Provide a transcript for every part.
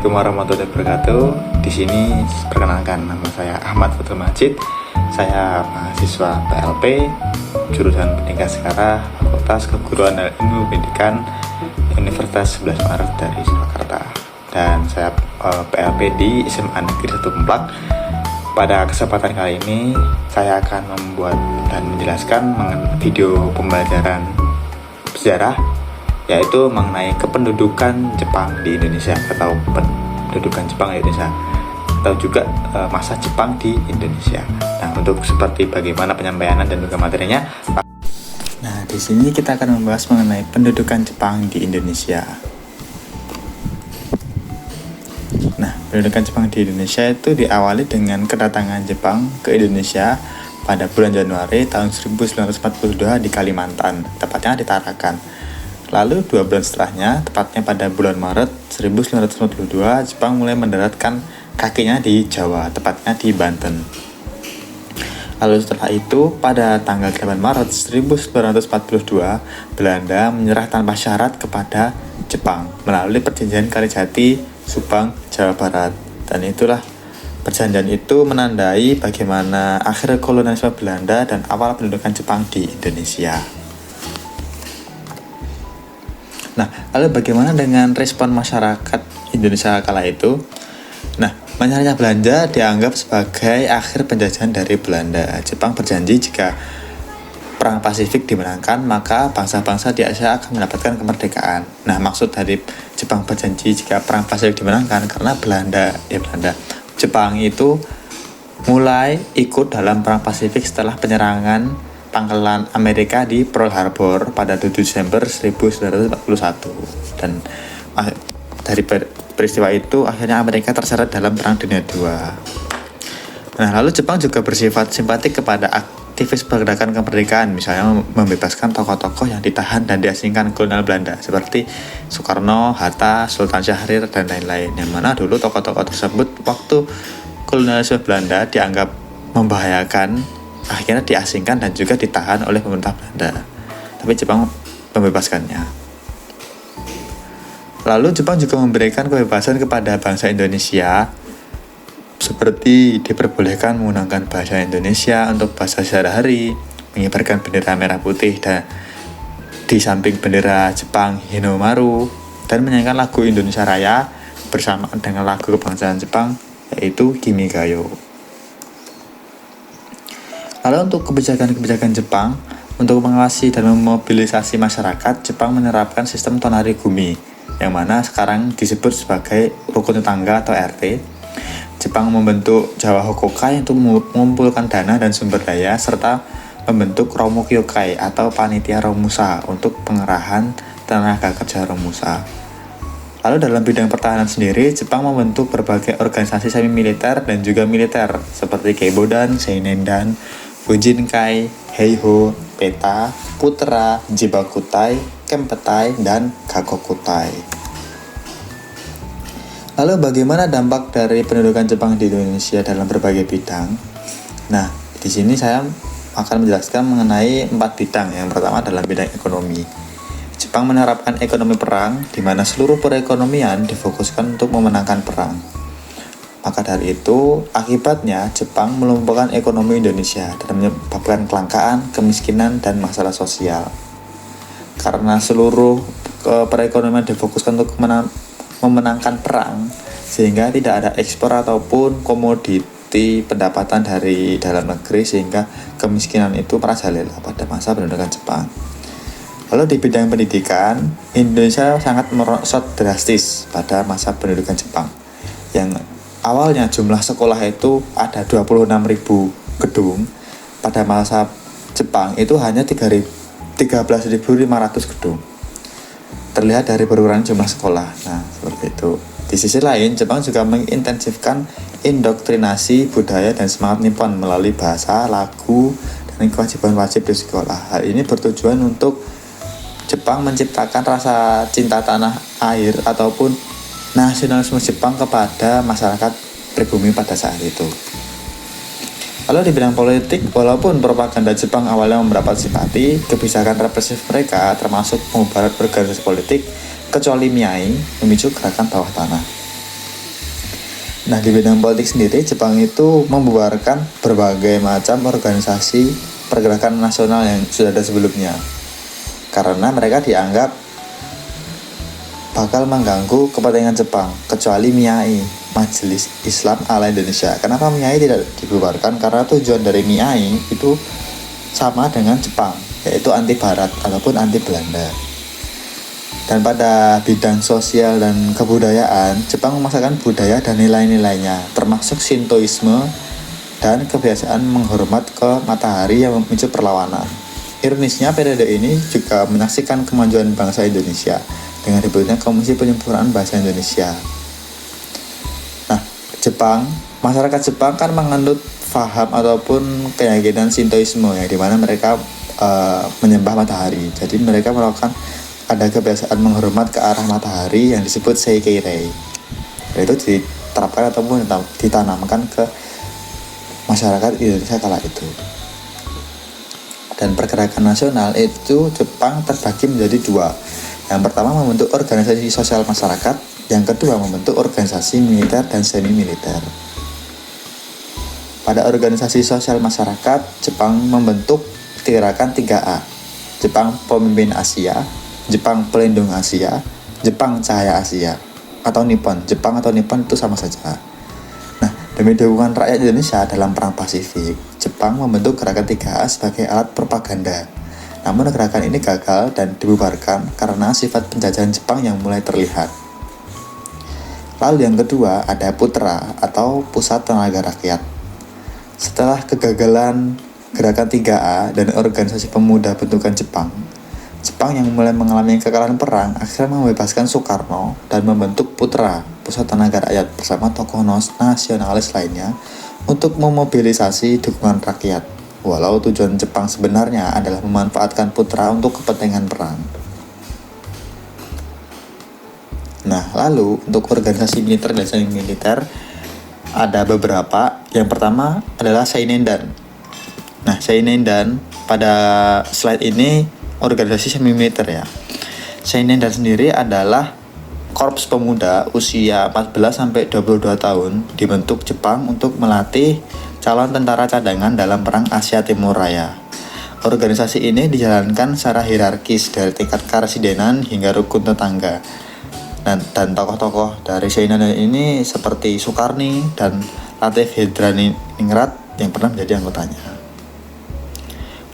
Assalamualaikum warahmatullahi wabarakatuh. Di sini perkenalkan, nama saya Ahmad Fatul Majid. Saya mahasiswa PLP jurusan Pendidikan Sejarah Fakultas Keguruan dan Ilmu Pendidikan Universitas 11 Maret dari Surakarta. Dan saya PLP di SMA Negeri 1 Kemplak. Pada kesempatan kali ini saya akan membuat dan menjelaskan mengenai video pembelajaran sejarah, yaitu mengenai kependudukan Jepang di Indonesia atau pendudukan Jepang di Indonesia, atau juga masa Jepang di Indonesia. Nah, untuk seperti bagaimana penyampaian dan juga materinya. Nah, di sini kita akan membahas mengenai pendudukan Jepang di Indonesia. Nah, pendudukan Jepang di Indonesia itu diawali dengan kedatangan Jepang ke Indonesia pada bulan Januari tahun 1942 di Kalimantan, tepatnya di Tarakan. Lalu 2 bulan setelahnya, tepatnya pada bulan Maret 1942, Jepang mulai mendaratkan kakinya di Jawa, tepatnya di Banten. Lalu setelah itu, pada tanggal 8 Maret 1942, Belanda menyerah tanpa syarat kepada Jepang melalui perjanjian Kalijati, Subang, Jawa Barat. Dan itulah perjanjian itu menandai bagaimana akhir kolonialisme Belanda dan awal pendudukan Jepang di Indonesia. Nah, lalu bagaimana dengan respon masyarakat Indonesia kala itu? Nah, menyerahnya Belanda dianggap sebagai akhir penjajahan dari Belanda. Jepang berjanji jika Perang Pasifik dimenangkan, maka bangsa-bangsa di Asia akan mendapatkan kemerdekaan. Nah, maksud dari Jepang berjanji jika Perang Pasifik dimenangkan, karena Jepang itu mulai ikut dalam Perang Pasifik setelah penyerangan pangkalan Amerika di Pearl Harbor pada 7 Desember 1941. Dan dari peristiwa itu akhirnya Amerika terseret dalam Perang Dunia II. Nah, lalu Jepang juga bersifat simpatik kepada aktivis pergerakan kemerdekaan, misalnya membebaskan tokoh-tokoh yang ditahan dan diasingkan kolonial Belanda seperti Soekarno, Hatta, Sultan Syahrir, dan lain-lain. Yang mana dulu tokoh-tokoh tersebut waktu kolonialisme Belanda dianggap membahayakan, akhirnya diasingkan dan juga ditahan oleh pemerintah Belanda. Tapi Jepang membebaskannya. Lalu Jepang juga memberikan kebebasan kepada bangsa Indonesia, seperti diperbolehkan menggunakan bahasa Indonesia untuk bahasa sehari-hari, mengibarkan bendera merah putih dan di samping bendera Jepang Hinomaru, dan menyanyikan lagu Indonesia Raya bersamaan dengan lagu kebangsaan Jepang, yaitu Kimi Gayo. Lalu untuk kebijakan-kebijakan Jepang, untuk mengawasi dan memobilisasi masyarakat, Jepang menerapkan sistem tonari gumi, yang mana sekarang disebut sebagai rukun tetangga atau RT. Jepang membentuk Jawa Hokokai untuk mengumpulkan dana dan sumber daya, serta membentuk Romo Kyokai atau Panitia Romusa untuk pengerahan tenaga kerja Romusa. Lalu dalam bidang pertahanan sendiri, Jepang membentuk berbagai organisasi semi-militer dan juga militer, seperti Keibodan, Seinendan, Fujinkai, Heiho, Peta, Putra, Jibakutai, Kempetai, dan Kakokutai. Lalu bagaimana dampak dari pendudukan Jepang di Indonesia dalam berbagai bidang? Nah, di sini saya akan menjelaskan mengenai 4 bidang. Yang pertama adalah bidang ekonomi. Jepang menerapkan ekonomi perang, di mana seluruh perekonomian difokuskan untuk memenangkan perang. Maka dari itu, akibatnya Jepang melumpuhkan ekonomi Indonesia dan menyebabkan kelangkaan, kemiskinan, dan masalah sosial. Karena seluruh perekonomian difokuskan untuk memenangkan perang, sehingga tidak ada ekspor ataupun komoditi pendapatan dari dalam negeri, sehingga kemiskinan itu merajalela pada masa pendudukan Jepang. Lalu di bidang pendidikan, Indonesia sangat merosot drastis pada masa pendudukan Jepang, yang awalnya jumlah sekolah itu ada 26.000 gedung, pada masa Jepang itu hanya 13.500 gedung. Terlihat dari penurunan jumlah sekolah. Nah, seperti itu. Di sisi lain, Jepang juga mengintensifkan indoktrinasi budaya dan semangat Nippon melalui bahasa, lagu, dan kewajiban wajib di sekolah. Hal ini bertujuan untuk Jepang menciptakan rasa cinta tanah air ataupun nasionalisme Jepang kepada masyarakat pribumi pada saat itu. Lalu di bidang politik, walaupun propaganda Jepang awalnya mendapat simpati, kebijakan represif mereka termasuk mengubarat organisasi politik, kecuali Miyai, memicu gerakan bawah tanah. Nah, di bidang politik sendiri, Jepang itu membubarkan berbagai macam organisasi pergerakan nasional yang sudah ada sebelumnya, karena mereka dianggap bakal mengganggu kepentingan Jepang, kecuali MIAI, Majelis Islam ala Indonesia. Kenapa MIAI tidak dibubarkan? Karena tujuan dari MIAI itu sama dengan Jepang, yaitu anti Barat ataupun anti Belanda. Dan pada bidang sosial dan kebudayaan, Jepang memaksakan budaya dan nilai-nilainya, termasuk Shintoisme dan kebiasaan menghormat ke matahari yang memicu perlawanan. Ironisnya, periode ini juga menyaksikan kemajuan bangsa Indonesia dengan dibentuknya Komisi Penyempurnaan Bahasa Indonesia. Nah, masyarakat Jepang kan menganut faham ataupun keyakinan Shintoisme, ya, di mana mereka menyembah matahari. Jadi mereka melakukan ada kebiasaan menghormat ke arah matahari yang disebut Seikirei. Itu diterapkan ataupun ditanamkan ke masyarakat Indonesia kala itu. Dan pergerakan nasional itu Jepang terbagi menjadi dua. Yang pertama membentuk organisasi sosial masyarakat, yang kedua membentuk organisasi militer dan semi militer. Pada organisasi sosial masyarakat, Jepang membentuk gerakan 3A. Jepang Pemimpin Asia, Jepang Pelindung Asia, Jepang Cahaya Asia, atau Nippon. Jepang atau Nippon itu sama saja. Nah, demi dukungan rakyat Indonesia dalam Perang Pasifik, Jepang membentuk gerakan 3A sebagai alat propaganda. Namun gerakan ini gagal dan dibubarkan karena sifat penjajahan Jepang yang mulai terlihat. Lalu yang kedua ada Putra atau Pusat Tenaga Rakyat. Setelah kegagalan gerakan 3A dan organisasi pemuda bentukan Jepang yang mulai mengalami kekalahan perang akhirnya membebaskan Soekarno dan membentuk Putra, Pusat Tenaga Rakyat bersama tokoh nasionalis lainnya untuk memobilisasi dukungan rakyat. Walau tujuan Jepang sebenarnya adalah memanfaatkan Putra untuk kepentingan perang. Nah, lalu untuk organisasi militer dan semi militer ada beberapa. Yang pertama adalah Seinendan. Nah, Seinendan pada slide ini organisasi semi militer, ya. Seinendan sendiri adalah korps pemuda usia 14 sampai 22 tahun dibentuk Jepang untuk melatih calon tentara cadangan dalam Perang Asia Timur Raya. Organisasi ini dijalankan secara hierarkis dari tingkat karesidenan hingga rukun tetangga. Dan tokoh-tokoh dari Seinendan ini seperti Sukarni dan Latif Hedraningrat yang pernah menjadi anggotanya.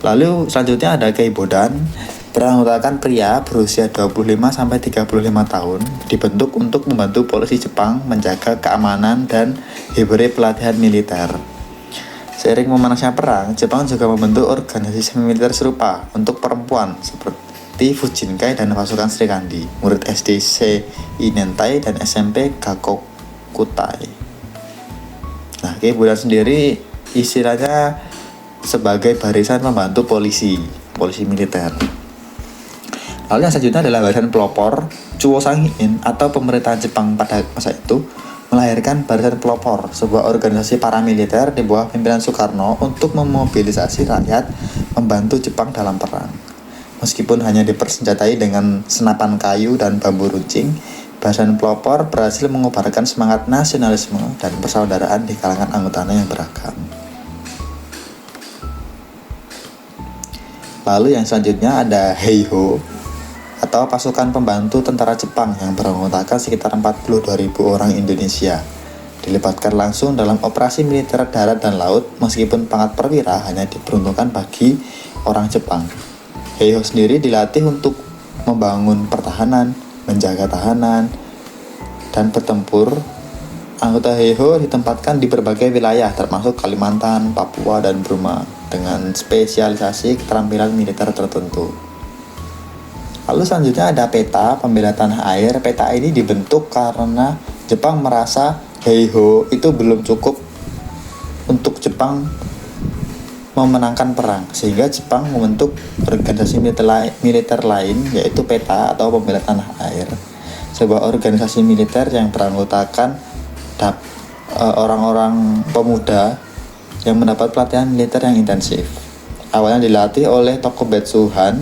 Lalu selanjutnya ada Keibodan, beranggotakan pria berusia 25-35 tahun, dibentuk untuk membantu polisi Jepang menjaga keamanan dan diberi pelatihan militer. Seiring memanasnya perang, Jepang juga membentuk organisasi semi militer serupa untuk perempuan seperti Fujinkai dan pasukan Srikandi, murid SD Seinentai dan SMP Gakokutai. Nah, Keibodan sendiri istilahnya sebagai barisan membantu polisi militer. Lalu yang selanjutnya adalah barisan pelopor Chuo-Sang-in atau pemerintahan Jepang pada masa itu melahirkan Barisan Pelopor, sebuah organisasi paramiliter di bawah pimpinan Soekarno untuk memobilisasi rakyat membantu Jepang dalam perang. Meskipun hanya dipersenjatai dengan senapan kayu dan bambu runcing, Barisan Pelopor berhasil mengobarkan semangat nasionalisme dan persaudaraan di kalangan anggotanya yang beragam. Lalu yang selanjutnya ada Heiho atau pasukan pembantu tentara Jepang yang beranggotakan sekitar 42.000 orang Indonesia. Dilibatkan langsung dalam operasi militer darat dan laut, meskipun pangkat perwira hanya diperuntukkan bagi orang Jepang. Heiho sendiri dilatih untuk membangun pertahanan, menjaga tahanan, dan bertempur. Anggota Heiho ditempatkan di berbagai wilayah termasuk Kalimantan, Papua, dan Burma dengan spesialisasi keterampilan militer tertentu. Lalu selanjutnya ada Peta Pembela Tanah Air. Peta ini dibentuk karena Jepang merasa Heiho itu belum cukup untuk Jepang memenangkan perang, sehingga Jepang membentuk organisasi militer lain yaitu Peta atau Pembela Tanah Air, sebuah organisasi militer yang beranggotakan orang-orang pemuda yang mendapat pelatihan militer yang intensif. Awalnya dilatih oleh Tokobetsuhan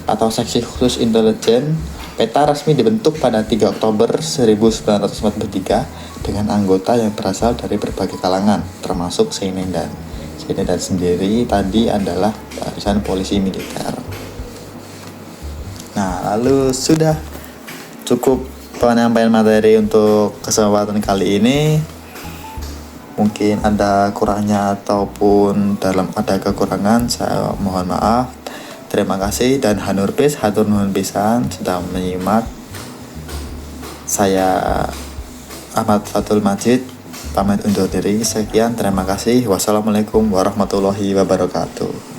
atau Seksi Khusus Intelijen. Peta resmi dibentuk pada 3 Oktober 1943 dengan anggota yang berasal dari berbagai kalangan, termasuk Seinedan. Seinedan sendiri tadi adalah barisan polisi militer. Nah, lalu sudah cukup penyampaian materi untuk kesempatan kali ini. Mungkin ada kurangnya ataupun dalam ada kekurangan, saya mohon maaf. Terima kasih dan hatur nuhun pisan sudah menyimak. Saya Ahmad Fatul Majid pamit undur diri. Sekian, terima kasih. Wassalamualaikum warahmatullahi wabarakatuh.